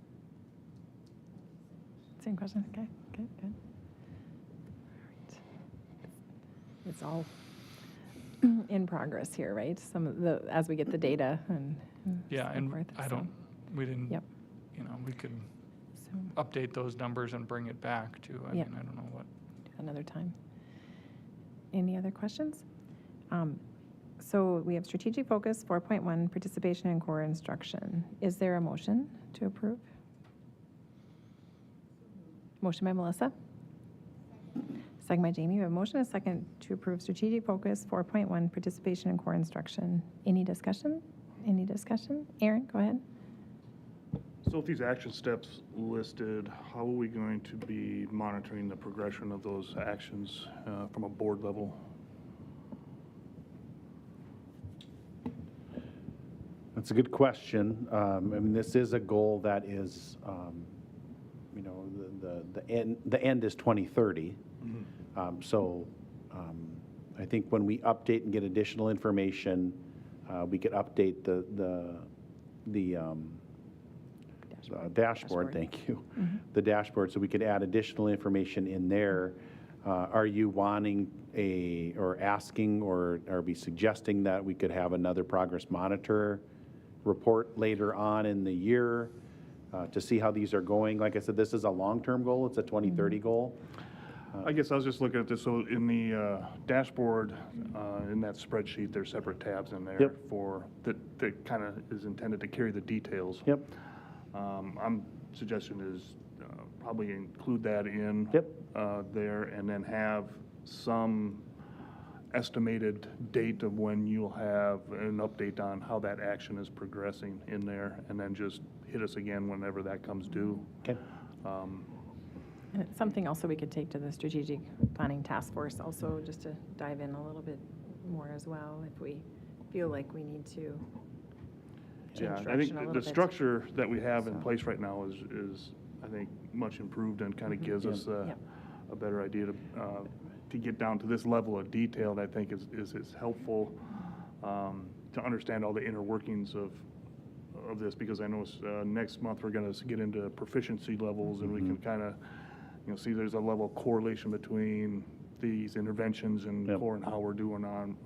S1: Same question? Okay, good. All right. It's all in progress here, right? As we get the data and
S13: Yeah,
S1: so
S13: and
S1: forth,
S13: we didn't,
S1: Yep.
S13: we could. update those numbers and bring it back to, I
S1: Yep.
S13: mean, I don't know what.
S1: Another time. Any other questions? So we have strategic focus 4.1, participation in core instruction. Is there a motion to approve? Motion by Melissa. Second by Jamie. We have a motion and a second to approve strategic focus 4.1, participation in core instruction. Any discussion? Any discussion? Aaron, go ahead.
S5: So with these action steps listed, how are we going to be monitoring the progression of those actions from a board level?
S6: That's a good question. I mean, this is a goal that is, you know, the end is 2030. So I think when we update and get additional information, we could update the dashboard. Thank you. The dashboard, so we could add additional information in there. Are you wanting or asking or be suggesting that we could have another progress monitor report later on in the year to see how these are going? Like I said, this is a long-term goal. It's a 2030 goal.
S5: I guess I was just looking at this, so in the dashboard, in that spreadsheet, there's separate tabs in there for, that kind of is intended to carry the details.
S6: Yep.
S5: I'm suggestion is probably include that in there, and then have some estimated date of when you'll have an update on how that action is progressing in there, and then just hit us again whenever that comes due.
S6: Okay.
S1: And it's something also we could take to the strategic planning task force also, just to dive in a little bit more as well, if we feel like we need to change
S5: Yeah, I
S1: direction a
S5: think
S1: little
S5: the
S1: bit.
S5: structure that we have in
S1: So-
S5: place right now is I think, much improved and kind of gives us a better idea to get down to this level of detail that I think is helpful to understand all the inner workings of this, because I know next month we're going to get into proficiency levels, and we can kind of see there's a level of correlation between these interventions and core and how we're doing on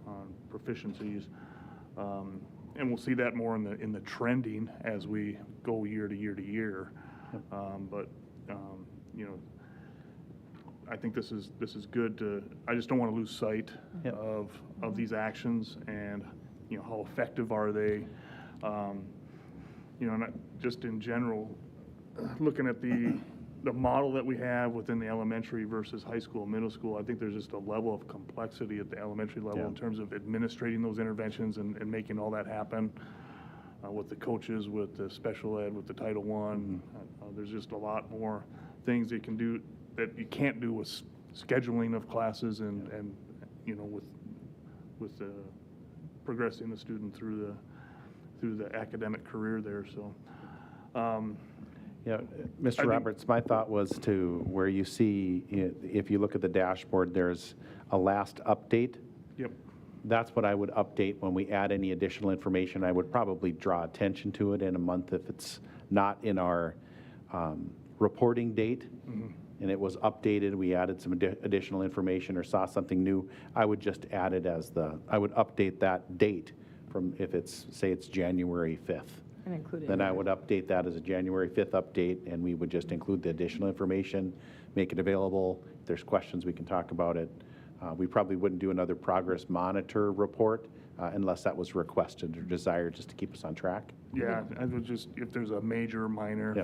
S5: proficiencies. And we'll see that more in the trending as we go year to year to year. But I think this is good. I just don't want to lose sight of these actions and how effective are they. And just in general, looking at the model that we have within the elementary versus high school, middle school, I think there's just a level of complexity at the elementary level in terms of administrating those interventions and making all that happen with the coaches, with the special ed, with the Title I. There's just a lot more things you can do that you can't do with scheduling of classes and with progressing the student through the academic career there. So.
S6: Mr. Roberts, my thought was to where you see, if you look at the dashboard, there's a last update.
S5: Yep.
S6: That's what I would update when we add any additional information. I would probably draw attention to it in a month if it's not in our reporting date and it was updated, we added some additional information or saw something new. I would just add it as I would update that date from, if it's, say it's January 5th.
S1: And include it
S6: Then
S1: in
S6: I
S1: there.
S6: would update that as a January 5th update, and we would just include the additional information, make it available. If there's questions, we can talk about it. We probably wouldn't do another progress monitor report unless that was requested or desired, just to keep us on track.
S5: Yeah, I would just, if there's a major, minor,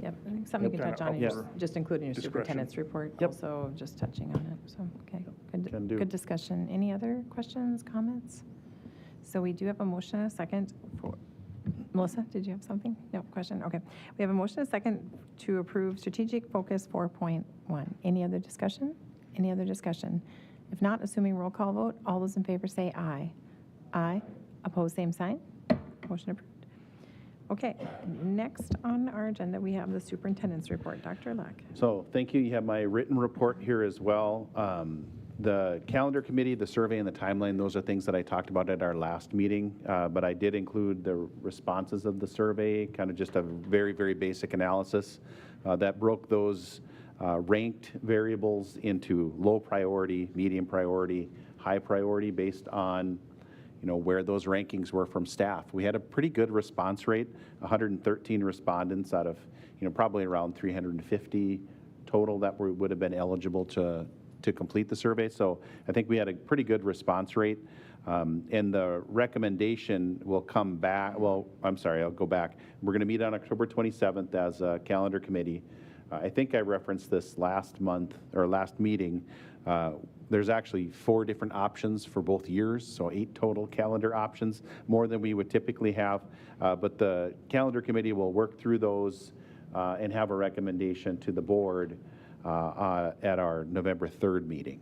S1: Yep, I think something you can touch on, in your- just including your
S5: discretion.
S1: superintendent's report, also just touching on it, so, okay.
S6: Can do.
S1: Good discussion. Any other questions, comments? So we do have a motion and a second for, Melissa, did you have something? No, question, okay. We have a motion and a second to approve strategic focus 4.1. Any other discussion? Any other discussion? If not, assuming roll call vote, all those in favor say aye. Aye. Opposed, same sign. Motion approved. Okay, next on our agenda, we have the superintendent's report. Dr. Luck.
S6: So thank you. You have my written report here as well. The calendar committee, the survey, and the timeline, those are things that I talked about at our last meeting, but I did include the responses of the survey, kind of just a very, very basic analysis that broke those ranked variables into low priority, medium priority, high priority based on where those rankings were from staff. We had a pretty good response rate, 113 respondents out of, probably around 350 total that would have been eligible to complete the survey. So I think we had a pretty good response rate. And the recommendation will come back, well, I'm sorry, I'll go back. We're going to meet on October 27th as a calendar committee. I think I referenced this last month, or last meeting. There's actually 4 different options for both years, so 8 total calendar options, more than we would typically have. But the calendar committee will work through those and have a recommendation to the board at our November 3rd meeting.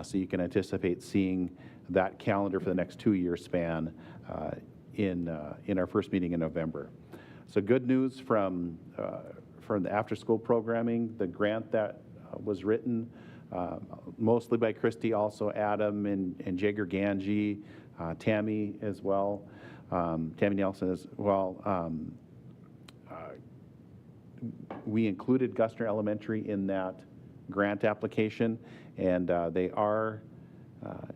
S6: So you can anticipate seeing that calendar for the next 2-year span in our first meeting in November. So good news from the after-school programming, the grant that was written mostly by Christy, also Adam and Jager Ganji, Tammy as well, Tammy Nelson as well. We included Gustner Elementary in that grant application, and they are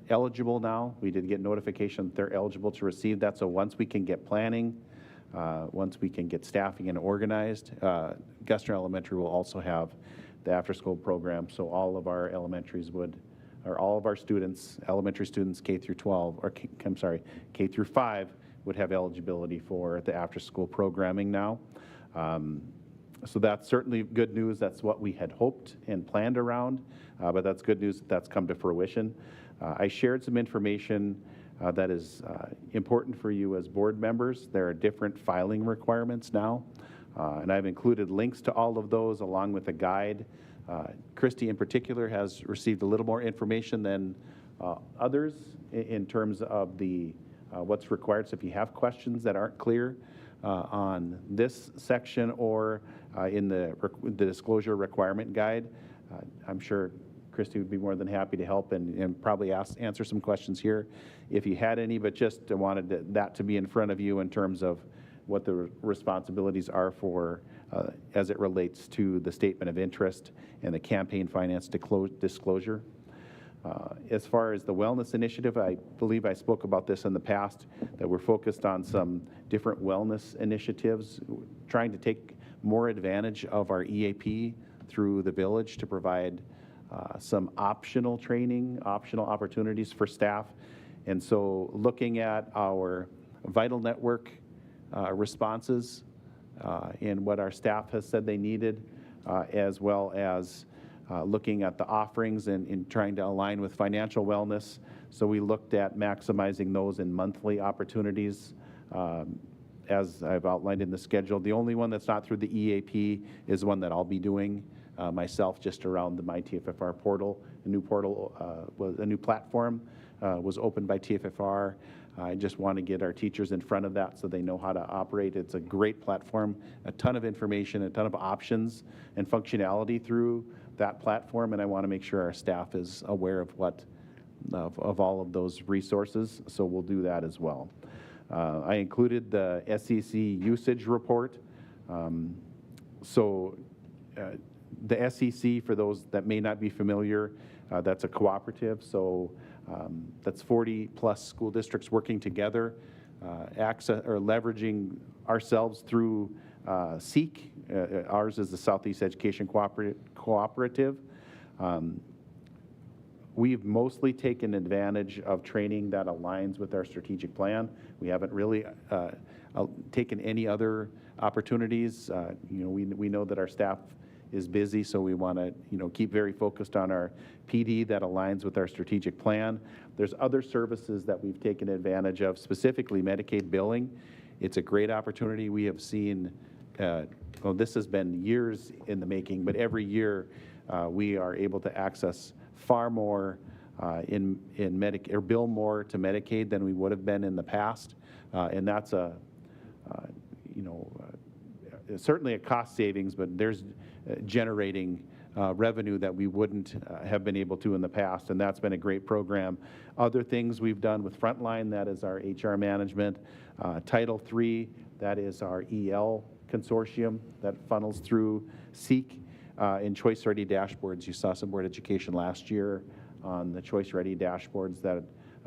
S6: eligible now. We did get notification that they're eligible to receive that. So once we can get planning, once we can get staffing and organized, Gustner Elementary will also have the after-school program. So all of our elementaries would, or all of our students, elementary students K through 12, or K through 5 would have eligibility for the after-school programming now. So that's certainly good news. That's what we had hoped and planned around, but that's good news that's come to fruition. I shared some information that is important for you as board members. There are different filing requirements now, and I've included links to all of those along with a guide. Christy in particular has received a little more information than others in terms of the what's required. So if you have questions that aren't clear on this section or in the disclosure requirement guide, I'm sure Christy would be more than happy to help and probably answer some questions here if you had any, but just wanted that to be in front of you in terms of what the responsibilities are for as it relates to the statement of interest and the campaign finance disclosure. As far as the wellness initiative, I believe I spoke about this in the past, that we're focused on some different wellness initiatives, trying to take more advantage of our EAP through the village to provide some optional training, optional opportunities for staff. And so looking at our Vital Network responses and what our staff has said they needed, as well as looking at the offerings and trying to align with financial wellness. So we looked at maximizing those in monthly opportunities, as I've outlined in the schedule. The only one that's not through the EAP is one that I'll be doing myself, just around the My TFFR portal. A new portal, a new platform was opened by TFFR. I just want to get our teachers in front of that so they know how to operate. It's a great platform, a ton of information, a ton of options and functionality through that platform, and I want to make sure our staff is aware of of all of those resources, so we'll do that as well. I included the SEC usage report. The SEC, for those that may not be familiar, that's a cooperative, so that's 40+ school districts working together, leveraging ourselves through SEEK. Ours is the Southeast Education Cooperative. We've mostly taken advantage of training that aligns with our strategic plan. We haven't really taken any other opportunities. We know that our staff is busy, so we want to keep very focused on our PD that aligns with our strategic plan. There's other services that we've taken advantage of, specifically Medicaid billing. It's a great opportunity. We have seen, this has been years in the making, but every year we are able to access far more in Medicaid, or bill more to Medicaid than we would have been in the past, and that's certainly a cost savings, but there's generating revenue that we wouldn't have been able to in the past, and that's been a great program. Other things we've done with Frontline, that is our HR management. Title III, that is our EL consortium that funnels through SEEK. In Choice Ready dashboards, you saw some board education last year on the Choice Ready dashboards that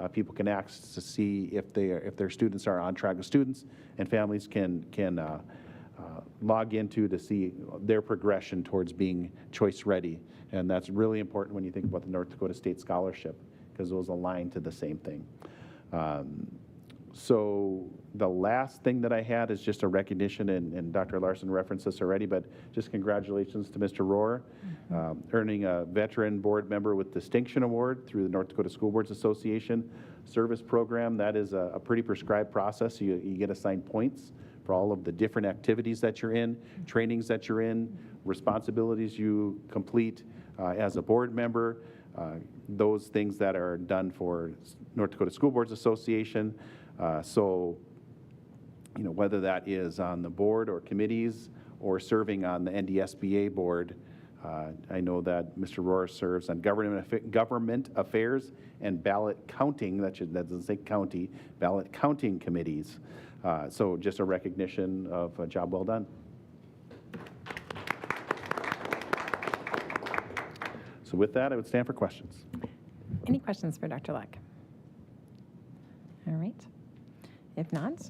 S6: People can access to see if their students are on track. The students and families can log into to see their progression towards being choice ready. And that's really important when you think about the North Dakota State Scholarship, because those align to the same thing. So the last thing that I had is just a recognition, and Dr. Larson referenced this already, but just congratulations to Mr. Rohr, earning a Veteran Board Member with Distinction Award through the North Dakota School Boards Association Service Program. That is a pretty prescribed process. You get assigned points for all of the different activities that you're in, trainings that you're in, responsibilities you complete as a board member, those things that are done for North Dakota School Boards Association. So, you know, whether that is on the board or committees or serving on the NDSBA board, I know that Mr. Rohr serves on government affairs and ballot counting, that doesn't say county, ballot counting committees. So just a recognition of a job well done. So with that, I would stand for questions.
S1: Any questions for Dr. Luck? All right. If not,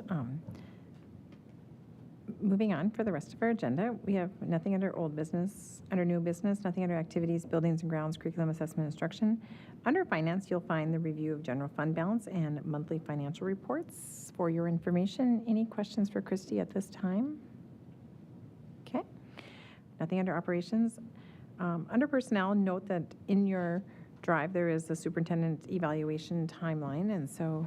S1: moving on for the rest of our agenda, we have nothing under old business, under new business, nothing under activities, buildings and grounds, curriculum assessment, instruction. Under finance, you'll find the review of general fund balance and monthly financial reports for your information. Any questions for Christy at this time? Okay. Nothing under operations. Under personnel, note that in your drive there is a superintendent evaluation timeline, and so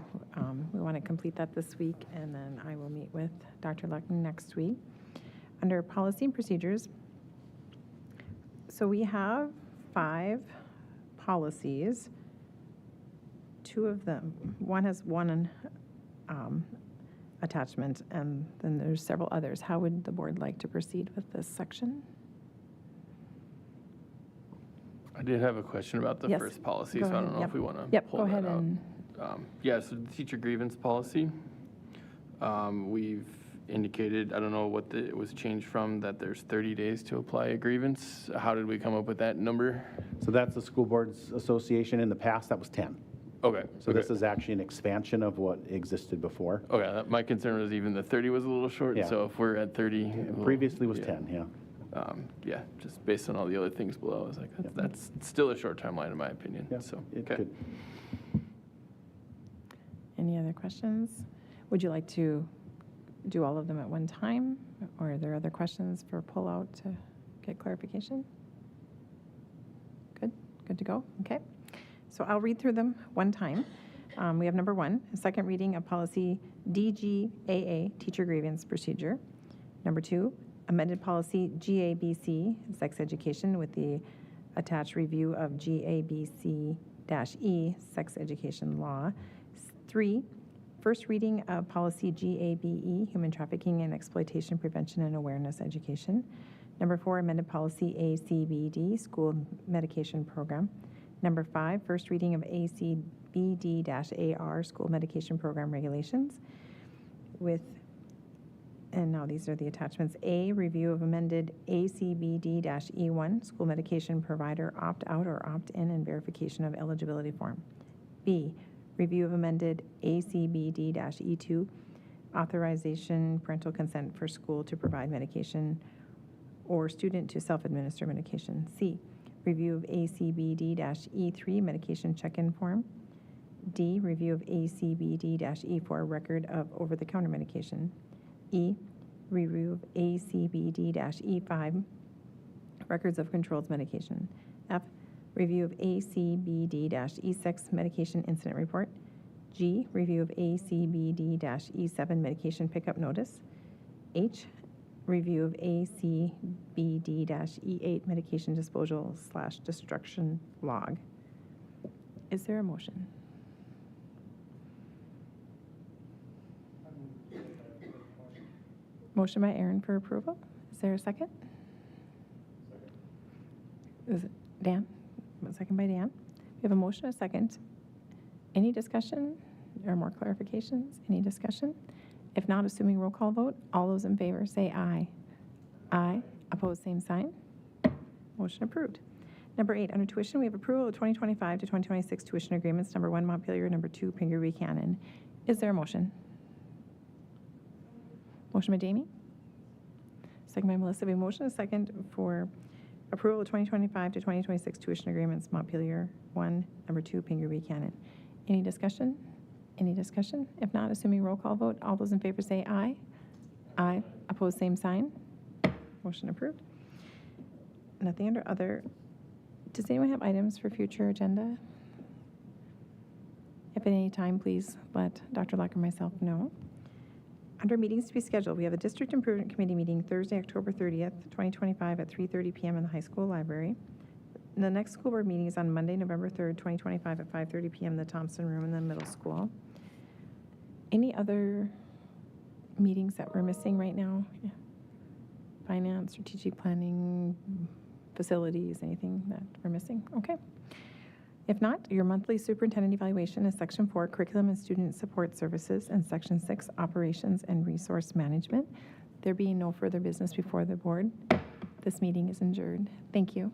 S1: we want to complete that this week, and then I will meet with Dr. Luck next week. Under policy and procedures, so we have 5 policies. 2 of them, one has one attachment, and then there's several others. How would the board like to proceed with this section?
S12: I did have a question about the
S1: Yes.
S12: first policy,
S1: Go
S12: so I
S1: ahead.
S12: don't know
S1: Yep.
S12: if we want to
S1: Yep,
S12: pull
S1: go
S12: that
S1: ahead
S12: out.
S1: and
S12: Yeah, so the teacher grievance policy, we've indicated, I don't know what it was changed from, that there's 30 days to apply a grievance. How did we come up with that number?
S6: So that's the School Boards Association. In the past, that was 10.
S12: Okay.
S6: So
S12: okay.
S6: this is actually an expansion of what existed before.
S12: Okay, my concern was even the 30 was a little short,
S6: Yeah.
S12: so if we're at 30. we'll-
S6: Previously was
S12: yeah.
S6: 10, yeah.
S12: Yeah, just based on all the other things below, I was like, that's still a short timeline in my opinion,
S6: Yeah,
S12: so,
S6: it
S12: okay.
S6: could.
S1: Any other questions? Would you like to do all of them at one time, or are there other questions for pull-out to get clarification? Good to go? Okay. So I'll read through them one time. We have number 1, second reading of policy DGAA, teacher grievance procedure. Number 2, amended policy GABC, sex education, with the attached review of GABC-E, sex education law. 3, first reading of policy GABE, human trafficking and exploitation prevention and awareness education. Number 4, amended policy ACBD, school medication program. Number 5, first reading of ACBD-AR, school medication program regulations. And now these are the attachments. A, review of amended ACBD-E1, school medication provider opt-out or opt-in and verification of eligibility form. B, review of amended ACBD-E2, authorization, parental consent for school to provide medication or student to self-administer medication. C, review of ACBD-E3, medication check-in form. D, review of ACBD-E4, record of over-the-counter medication. E, review of ACBD-E5, records of controlled medication. F, review of ACBD-E6, medication incident report. G, review of ACBD-E7, medication pickup notice. H, review of ACBD-E8, medication disposal/destruction log. Is there a motion? Motion by Aaron for approval. Is there a second? Is it Dan? Second by Dan. We have a motion, a second. Any discussion or more clarifications? Any discussion? If not, assuming roll call vote, all those in favor say aye. Aye. Opposed, same sign. Motion approved. Number 8, under tuition, we have approval of 2025 to 2026 tuition agreements, number 1 Montpelier, number 2 Pingree Buchanan. Is there a motion? Motion by Jamie. Second by Melissa. We have a motion, a second for approval of 2025 to 2026 tuition agreements, Montpelier 1, number 2 Pingree Buchanan. Any discussion? Any discussion? If not, assuming roll call vote, all those in favor say aye. Aye. Opposed, same sign. Motion approved. Nothing under other. Does anyone have items for future agenda? If at any time, please let Dr. Luck or myself know. Under meetings to be scheduled, we have the District Improvement Committee meeting Thursday, October 30th, 2025 at 3:30 p.m. in the high school library. The next school board meeting is on Monday, November 3rd, 2025 at 5:30 p.m. in the Thompson Room in the middle school. Any other meetings that we're missing right now? Yeah. Finance, strategic planning, facilities, anything that we're missing? Okay. If not, your monthly superintendent evaluation is Section 4, Curriculum and Student Support Services, and Section 6, Operations and Resource Management. There being no further business before the board, this meeting is adjourned. Thank you.